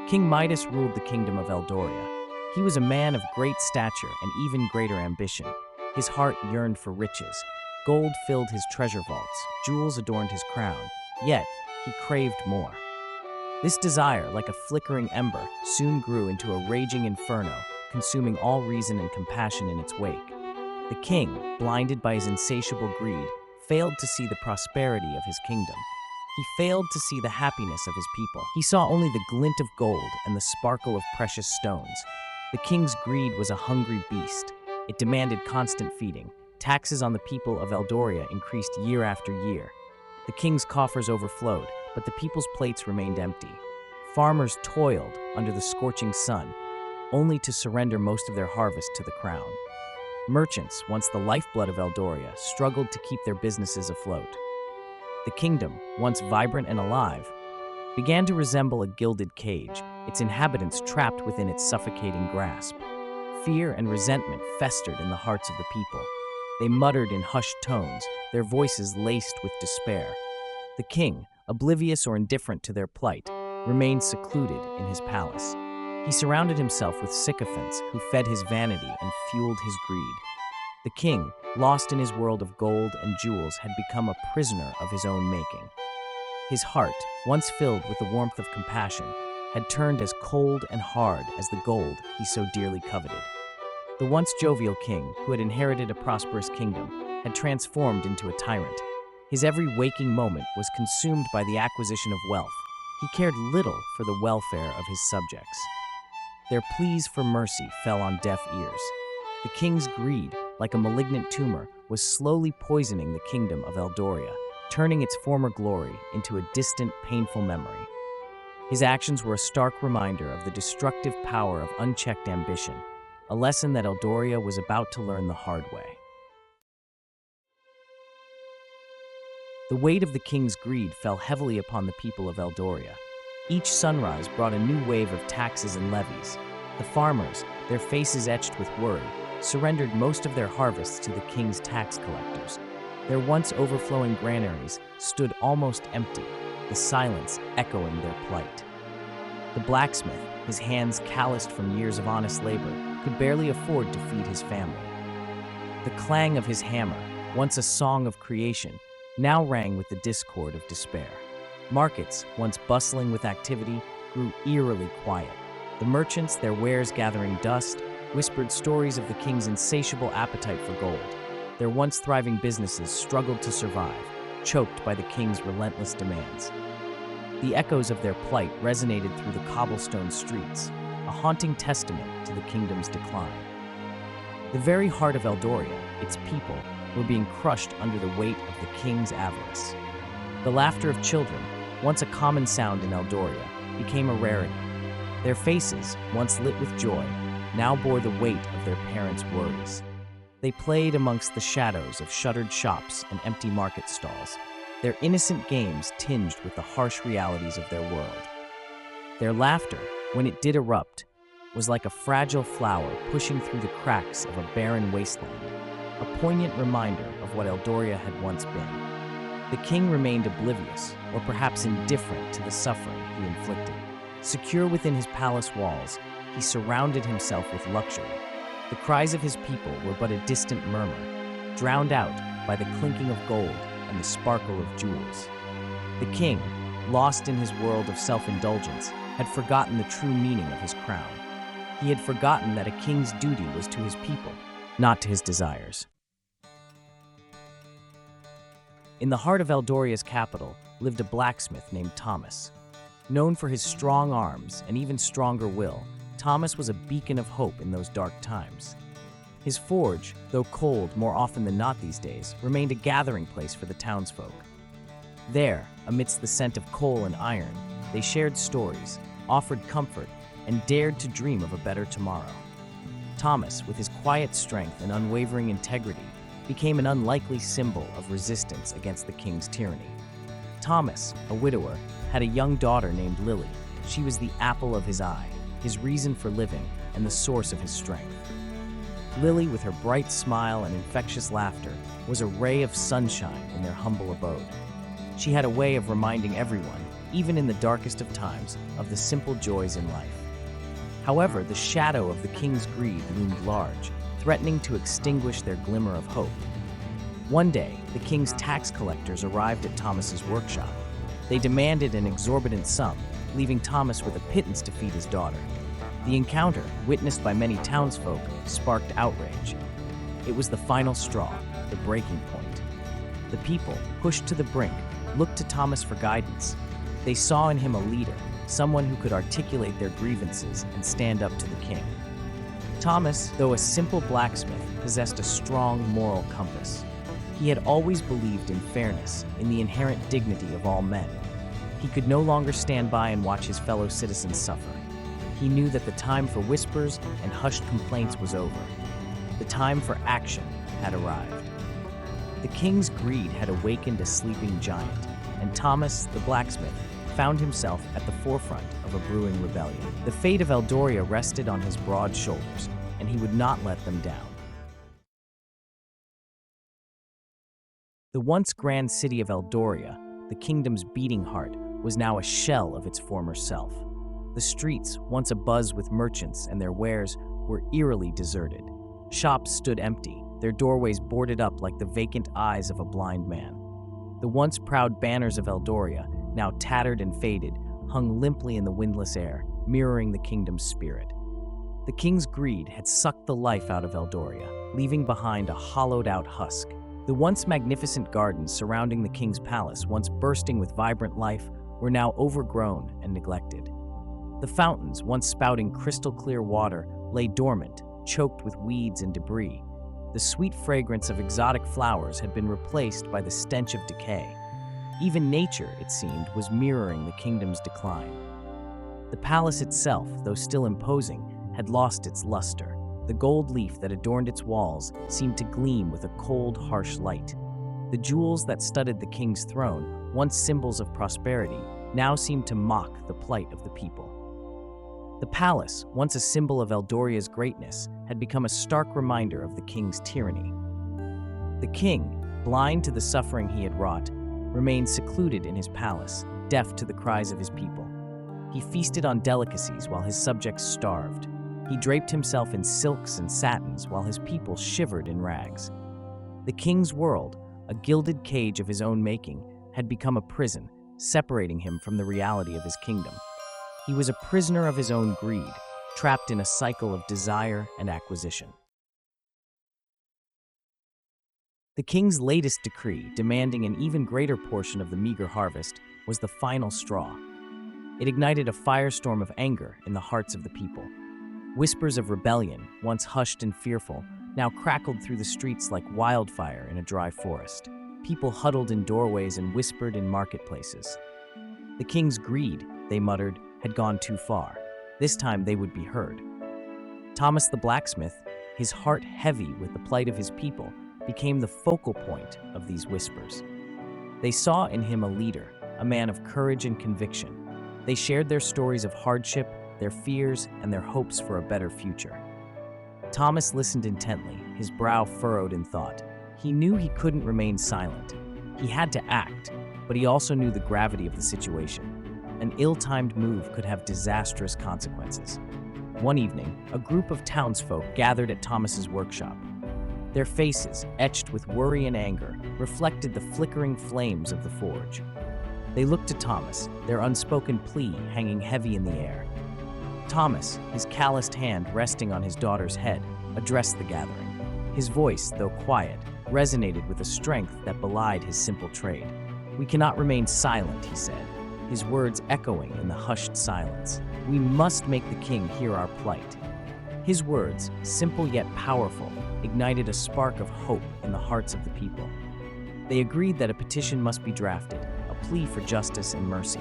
King Midas ruled the kingdom of Eldoria. He was a man of great stature and even greater ambition. His heart yearned for riches. Gold filled his treasure vaults, jewels adorned his crown, yet he craved more. This desire, like a flickering ember, soon grew into a raging inferno, consuming all reason and compassion in its wake. The king, blinded by his insatiable greed, failed to see the prosperity of his kingdom. He failed to see the happiness of his people. He saw only the glint of gold and the sparkle of precious stones. The king's greed was a hungry beast. It demanded constant feeding. Taxes on the people of Eldoria increased year after year. The king's coffers overflowed, but the people's plates remained empty. Farmers toiled under the scorching sun, only to surrender most of their harvest to the crown. Merchants, once the lifeblood of Eldoria, struggled to keep their businesses afloat. The kingdom, once vibrant and alive, began to resemble a gilded cage, its inhabitants trapped within its suffocating grasp. Fear and resentment festered in the hearts of the people. They muttered in hushed tones, their voices laced with despair. The king, oblivious or indifferent to their plight, remained secluded in his palace. He surrounded himself with sycophants who fed his vanity and fueled his greed. The king, lost in his world of gold and jewels, had become a prisoner of his own making. His heart, once filled with the warmth of compassion, had turned as cold and hard as the gold he so dearly coveted. The once jovial king, who had inherited a prosperous kingdom, had transformed into a tyrant. His every waking moment was consumed by the acquisition of wealth. He cared little for the welfare of his subjects. Their pleas for mercy fell on deaf ears. The king's greed, like a malignant tumor, was slowly poisoning the kingdom of Eldoria, turning its former glory into a distant, painful memory. His actions were a stark reminder of the destructive power of unchecked ambition, a lesson that Eldoria was about to learn the hard way. The weight of the king's greed fell heavily upon the people of Eldoria. Each sunrise brought a new wave of taxes and levies. The farmers, their faces etched with worry, surrendered most of their harvests to the king's tax collectors. Their once overflowing granaries stood almost empty, the silence echoing their plight. The blacksmith, his hands calloused from years of honest labor, could barely afford to feed his family. The clang of his hammer, once a song of creation, now rang with the discord of despair. Markets, once bustling with activity, grew eerily quiet. The merchants, their wares gathering dust, whispered stories of the king's insatiable appetite for gold. Their once thriving businesses struggled to survive, choked by the king's relentless demands. The echoes of their plight resonated through the cobblestone streets, a haunting testament to the kingdom's decline. The very heart of Eldoria, its people, were being crushed under the weight of the king's avarice. The laughter of children, once a common sound in Eldoria, became a rarity. Their faces, once lit with joy, now bore the weight of their parents' worries. They played amongst the shadows of shuttered shops and empty market stalls, their innocent games tinged with the harsh realities of their world. Their laughter, when it did erupt, was like a fragile flower pushing through the cracks of a barren wasteland, a poignant reminder of what Eldoria had once been. The king remained oblivious, or perhaps indifferent to the suffering he inflicted. Secure within his palace walls, he surrounded himself with luxury. The cries of his people were but a distant murmur, drowned out by the clinking of gold and the sparkle of jewels. The king, lost in his world of self-indulgence, had forgotten the true meaning of his crown. He had forgotten that a king's duty was to his people, not to his desires. In the heart of Eldoria's capital lived a blacksmith named Thomas. Known for his strong arms and even stronger will, Thomas was a beacon of hope in those dark times. His forge, though cold more often than not these days, remained a gathering place for the townsfolk. There, amidst the scent of coal and iron, they shared stories, offered comfort, and dared to dream of a better tomorrow. Thomas, with his quiet strength and unwavering integrity, became an unlikely symbol of resistance against the king's tyranny. Thomas, a widower, had a young daughter named Lily. She was the apple of his eye, his reason for living, and the source of his strength. Lily, with her bright smile and infectious laughter, was a ray of sunshine in their humble abode. She had a way of reminding everyone even in the darkest of times, of the simple joys in life. However, the shadow of the king's greed loomed large, threatening to extinguish their glimmer of hope. One day, the king's tax collectors arrived at Thomas's workshop. They demanded an exorbitant sum, leaving Thomas with a pittance to feed his daughter. The encounter, witnessed by many townsfolk, sparked outrage. It was the final straw, the breaking point. The people, pushed to the brink, looked to Thomas for guidance. They saw in him a leader, someone who could articulate their grievances and stand up to the king. Thomas, though a simple blacksmith, possessed a strong moral compass. He had always believed in fairness, in the inherent dignity of all men. He could no longer stand by and watch his fellow citizens suffer. He knew that the time for whispers and hushed complaints was over. The time for action had arrived. The king's greed had awakened a sleeping giant, and Thomas, the blacksmith, found himself at the forefront of a brewing rebellion. The fate of Eldoria rested on his broad shoulders, and he would not let them down. The once grand city of Eldoria, the kingdom's beating heart, was now a shell of its former self. The streets, once abuzz with merchants and their wares, were eerily deserted. Shops stood empty, their doorways boarded up like the vacant eyes of a blind man. The once proud banners of Eldoria, now tattered and faded, hung limply in the windless air, mirroring the kingdom's spirit. The king's greed had sucked the life out of Eldoria, leaving behind a hollowed-out husk. The once magnificent gardens surrounding the king's palace, once bursting with vibrant life, were now overgrown and neglected. The fountains, once spouting crystal-clear water, lay dormant, choked with weeds and debris. The sweet fragrance of exotic flowers had been replaced by the stench of decay. Even nature, it seemed, was mirroring the kingdom's decline. The palace itself, though still imposing, had lost its luster. The gold leaf that adorned its walls seemed to gleam with a cold, harsh light. The jewels that studded the king's throne, once symbols of prosperity, now seemed to mock the plight of the people. The palace, once a symbol of Eldoria's greatness, had become a stark reminder of the king's tyranny. The king, blind to the suffering he had wrought, remained secluded in his palace, deaf to the cries of his people. He feasted on delicacies while his subjects starved. He draped himself in silks and satins while his people shivered in rags. The king's world, a gilded cage of his own making, had become a prison, separating him from the reality of his kingdom. He was a prisoner of his own greed, trapped in a cycle of desire and acquisition. The king's latest decree, demanding an even greater portion of the meager harvest, was the final straw. It ignited a firestorm of anger in the hearts of the people. Whispers of rebellion, once hushed and fearful, now crackled through the streets like wildfire in a dry forest. People huddled in doorways and whispered in marketplaces. The king's greed, they muttered, had gone too far. This time they would be heard. Thomas the blacksmith, his heart heavy with the plight of his people, became the focal point of these whispers. They saw in him a leader, a man of courage and conviction. They shared their stories of hardship, their fears, and their hopes for a better future. Thomas listened intently, his brow furrowed in thought. He knew he couldn't remain silent. He had to act, but he also knew the gravity of the situation. An ill-timed move could have disastrous consequences. One evening, a group of townsfolk gathered at Thomas's workshop. Their faces, etched with worry and anger, reflected the flickering flames of the forge. They looked to Thomas, their unspoken plea hanging heavy in the air. Thomas, his calloused hand resting on his daughter's head, addressed the gathering. His voice, though quiet, resonated with a strength that belied his simple trade. "We cannot remain silent," he said, his words echoing in the hushed silence. "We must make the king hear our plight." His words, simple yet powerful, ignited a spark of hope in the hearts of the people. They agreed that a petition must be drafted, a plea for justice and mercy.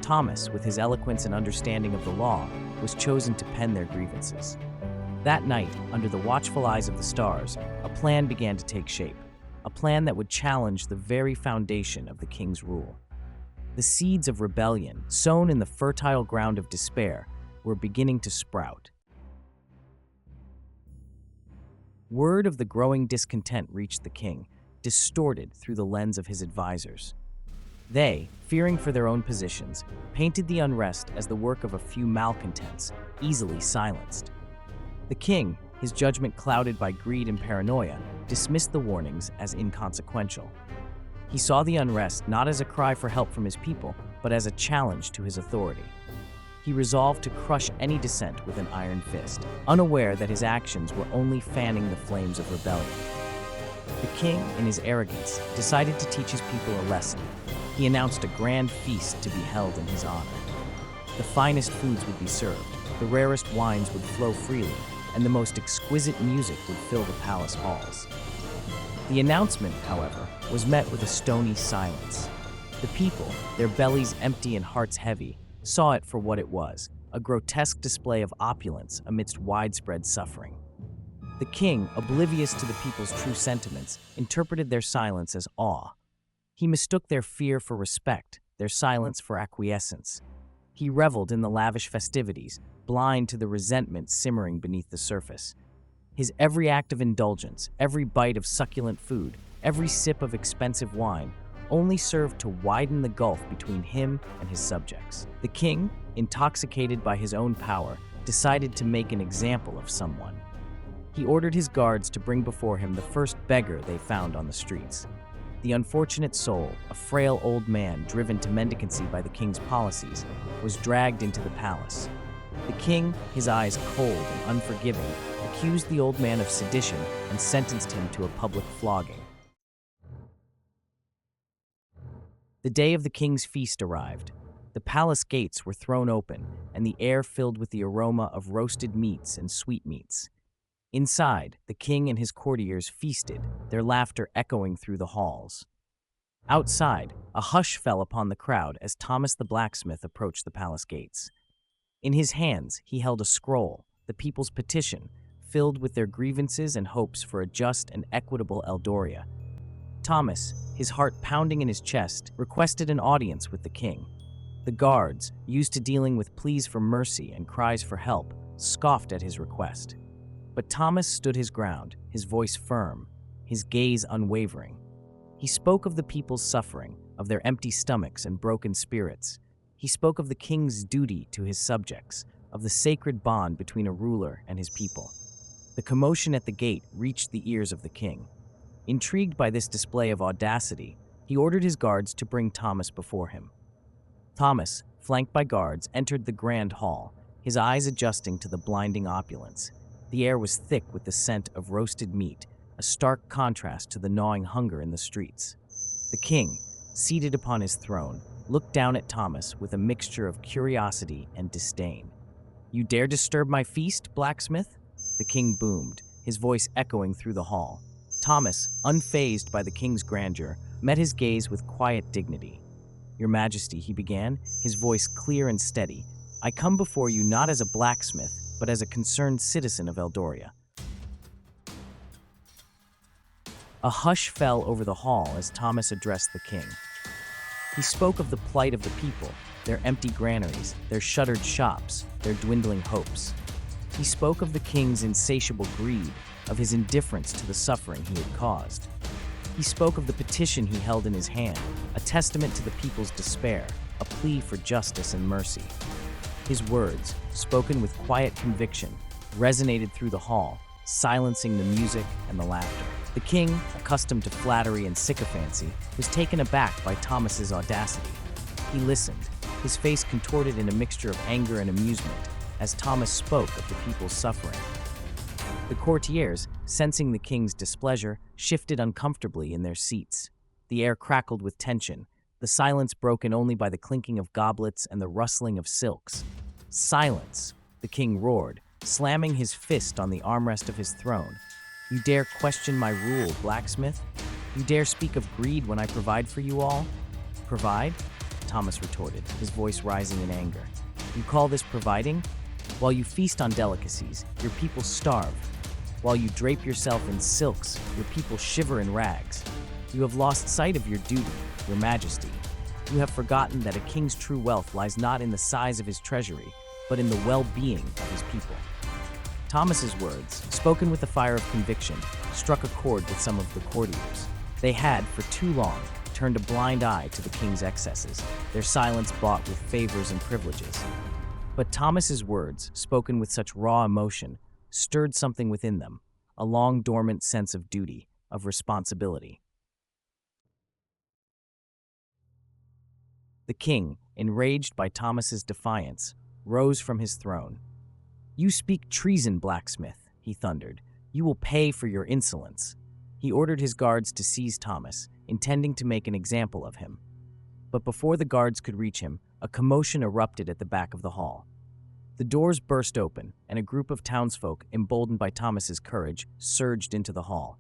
Thomas, with his eloquence and understanding of the law, was chosen to pen their grievances. That night, under the watchful eyes of the stars, a plan began to take shape, a plan that would challenge the very foundation of the king's rule. The seeds of rebellion, sown in the fertile ground of despair, were beginning to sprout. Word of the growing discontent reached the king, distorted through the lens of his advisors. They, fearing for their own positions, painted the unrest as the work of a few malcontents, easily silenced. The king, his judgment clouded by greed and paranoia, dismissed the warnings as inconsequential. He saw the unrest not as a cry for help from his people, but as a challenge to his authority. He resolved to crush any dissent with an iron fist, unaware that his actions were only fanning the flames of rebellion. The king, in his arrogance, decided to teach his people a lesson. He announced a grand feast to be held in his honor. The finest foods would be served, the rarest wines would flow freely, and the most exquisite music would fill the palace halls. The announcement, however, was met with a stony silence. The people, their bellies empty and hearts heavy, saw it for what it was, a grotesque display of opulence amidst widespread suffering. The king, oblivious to the people's true sentiments, interpreted their silence as awe. He mistook their fear for respect, their silence for acquiescence. He reveled in the lavish festivities, blind to the resentment simmering beneath the surface. His every act of indulgence, every bite of succulent food, every sip of expensive wine, only served to widen the gulf between him and his subjects. The king, intoxicated by his own power, decided to make an example of someone. He ordered his guards to bring before him the first beggar they found on the streets. The unfortunate soul, a frail old man driven to mendicancy by the king's policies, was dragged into the palace. The king, his eyes cold and unforgiving, accused the old man of sedition and sentenced him to a public flogging. The day of the king's feast arrived. The palace gates were thrown open, and the air filled with the aroma of roasted meats and sweetmeats. Inside, the king and his courtiers feasted, their laughter echoing through the halls. Outside, a hush fell upon the crowd as Thomas the blacksmith approached the palace gates. In his hands, he held a scroll, the people's petition, filled with their grievances and hopes for a just and equitable Eldoria. Thomas, his heart pounding in his chest, requested an audience with the king. The guards, used to dealing with pleas for mercy and cries for help, scoffed at his request. But Thomas stood his ground, his voice firm, his gaze unwavering. He spoke of the people's suffering, of their empty stomachs and broken spirits. He spoke of the king's duty to his subjects, of the sacred bond between a ruler and his people. The commotion at the gate reached the ears of the king. Intrigued by this display of audacity, he ordered his guards to bring Thomas before him. Thomas, flanked by guards, entered the grand hall, his eyes adjusting to the blinding opulence. The air was thick with the scent of roasted meat, a stark contrast to the gnawing hunger in the streets. The king, seated upon his throne, looked down at Thomas with a mixture of curiosity and disdain. "You dare disturb my feast, blacksmith?" The king boomed, his voice echoing through the hall. Thomas, unfazed by the king's grandeur, met his gaze with quiet dignity. "Your Majesty," he began, his voice clear and steady, "I come before you not as a blacksmith, but as a concerned citizen of Eldoria." A hush fell over the hall as Thomas addressed the king. He spoke of the plight of the people, their empty granaries, their shuttered shops, their dwindling hopes. He spoke of the king's insatiable greed, of his indifference to the suffering he had caused. He spoke of the petition he held in his hand, a testament to the people's despair, a plea for justice and mercy. His words, spoken with quiet conviction, resonated through the hall, silencing the music and the laughter. The king, accustomed to flattery and sycophancy, was taken aback by Thomas's audacity. He listened, his face contorted in a mixture of anger and amusement, as Thomas spoke of the people's suffering. The courtiers, sensing the king's displeasure, shifted uncomfortably in their seats. The air crackled with tension, the silence broken only by the clinking of goblets and the rustling of silks. "Silence!" the king roared, slamming his fist on the armrest of his throne. "You dare question my rule, blacksmith? You dare speak of greed when I provide for you all?" "Provide?" Thomas retorted, his voice rising in anger. "You call this providing? While you feast on delicacies, your people starve. While you drape yourself in silks, your people shiver in rags. You have lost sight of your duty, your majesty. You have forgotten that a king's true wealth lies not in the size of his treasury, but in the well-being of his people." Thomas's words, spoken with the fire of conviction, struck a chord with some of the courtiers. They had, for too long, turned a blind eye to the king's excesses, their silence bought with favors and privileges. But Thomas's words, spoken with such raw emotion, stirred something within them, a long-dormant sense of duty, of responsibility. The king, enraged by Thomas's defiance, rose from his throne. "You speak treason, blacksmith," he thundered. "You will pay for your insolence." He ordered his guards to seize Thomas, intending to make an example of him. But before the guards could reach him, a commotion erupted at the back of the hall. The doors burst open, and a group of townsfolk, emboldened by Thomas's courage, surged into the hall.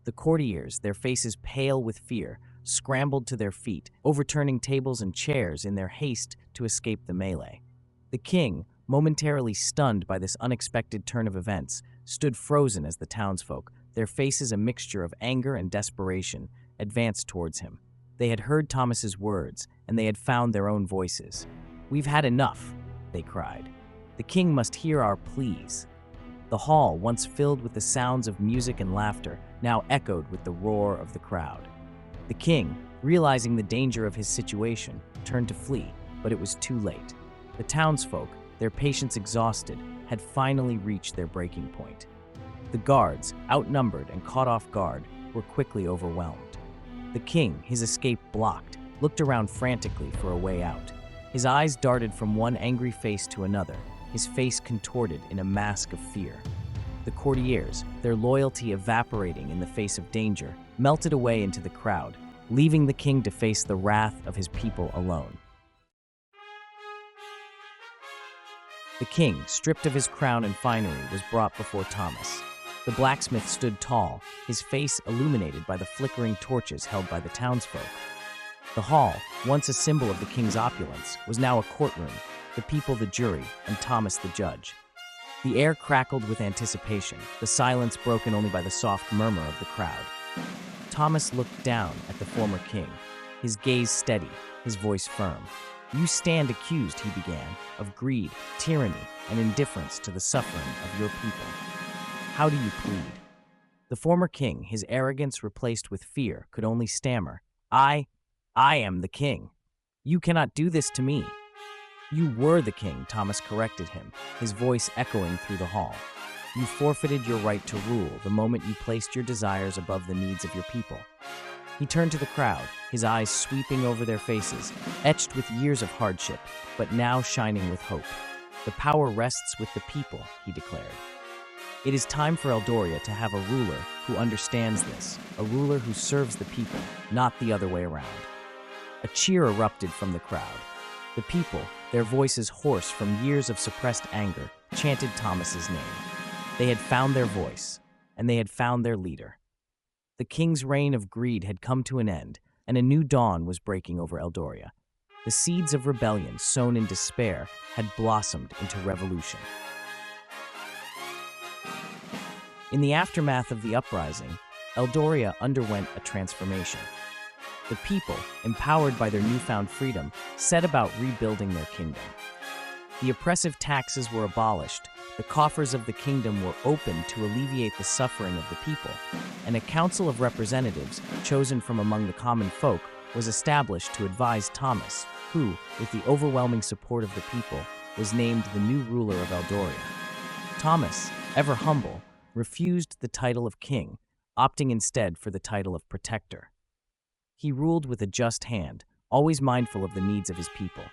The courtiers, their faces pale with fear, scrambled to their feet, overturning tables and chairs in their haste to escape the melee. The king, momentarily stunned by this unexpected turn of events, stood frozen as the townsfolk, their faces a mixture of anger and desperation, advanced towards him. They had heard Thomas's words, and they had found their own voices. "We've had enough," they cried. "The king must hear our pleas." The hall, once filled with the sounds of music and laughter, now echoed with the roar of the crowd. The king, realizing the danger of his situation, turned to flee, but it was too late. The townsfolk, their patience exhausted, had finally reached their breaking point. The guards, outnumbered and caught off guard, were quickly overwhelmed. The king, his escape blocked, looked around frantically for a way out. His eyes darted from one angry face to another, his face contorted in a mask of fear. The courtiers, their loyalty evaporating in the face of danger, melted away into the crowd, leaving the king to face the wrath of his people alone. The king, stripped of his crown and finery, was brought before Thomas. The blacksmith stood tall, his face illuminated by the flickering torches held by the townsfolk. The hall, once a symbol of the king's opulence, was now a courtroom, the people the jury, and Thomas the judge. The air crackled with anticipation, the silence broken only by the soft murmur of the crowd. Thomas looked down at the former king, his gaze steady, his voice firm. "You stand accused," he began, "of greed, tyranny, and indifference to the suffering of your people. How do you plead?" The former king, his arrogance replaced with fear, could only stammer, I am the king. You cannot do this to me." "You were the king," Thomas corrected him, his voice echoing through the hall. "You forfeited your right to rule the moment you placed your desires above the needs of your people." He turned to the crowd, his eyes sweeping over their faces, etched with years of hardship, but now shining with hope. "The power rests with the people," he declared. "It is time for Eldoria to have a ruler who understands this, a ruler who serves the people, not the other way around." A cheer erupted from the crowd. The people, their voices hoarse from years of suppressed anger, chanted Thomas's name. They had found their voice, and they had found their leader. The king's reign of greed had come to an end, and a new dawn was breaking over Eldoria. The seeds of rebellion sown in despair had blossomed into revolution. In the aftermath of the uprising, Eldoria underwent a transformation. The people, empowered by their newfound freedom, set about rebuilding their kingdom. The oppressive taxes were abolished, the coffers of the kingdom were opened to alleviate the suffering of the people, and a council of representatives, chosen from among the common folk, was established to advise Thomas, who, with the overwhelming support of the people, was named the new ruler of Eldoria. Thomas, ever humble, refused the title of king, opting instead for the title of protector. He ruled with a just hand, always mindful of the needs of his people.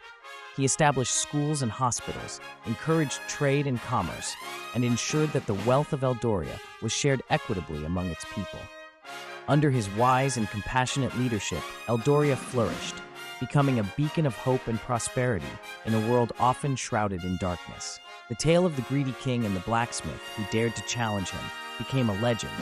He established schools and hospitals, encouraged trade and commerce, and ensured that the wealth of Eldoria was shared equitably among its people. Under his wise and compassionate leadership, Eldoria flourished, becoming a beacon of hope and prosperity in a world often shrouded in darkness. The tale of the greedy king and the blacksmith who dared to challenge him became a legend,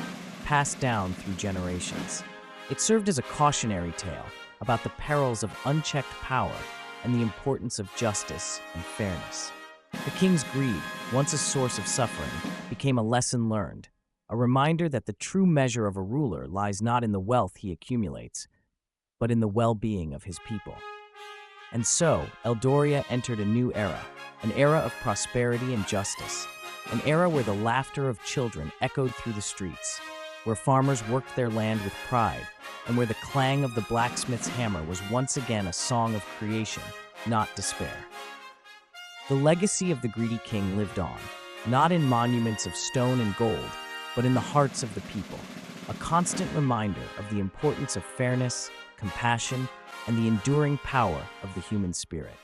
passed down through generations. It served as a cautionary tale about the perils of unchecked power and the importance of justice and fairness. The king's greed, once a source of suffering, became a lesson learned, a reminder that the true measure of a ruler lies not in the wealth he accumulates, but in the well-being of his people. And so, Eldoria entered a new era, an era of prosperity and justice, an era where the laughter of children echoed through the streets, where farmers worked their land with pride, and where the clang of the blacksmith's hammer was once again a song of creation, not despair. The legacy of the greedy king lived on, not in monuments of stone and gold, but in the hearts of the people, a constant reminder of the importance of fairness, compassion, and the enduring power of the human spirit.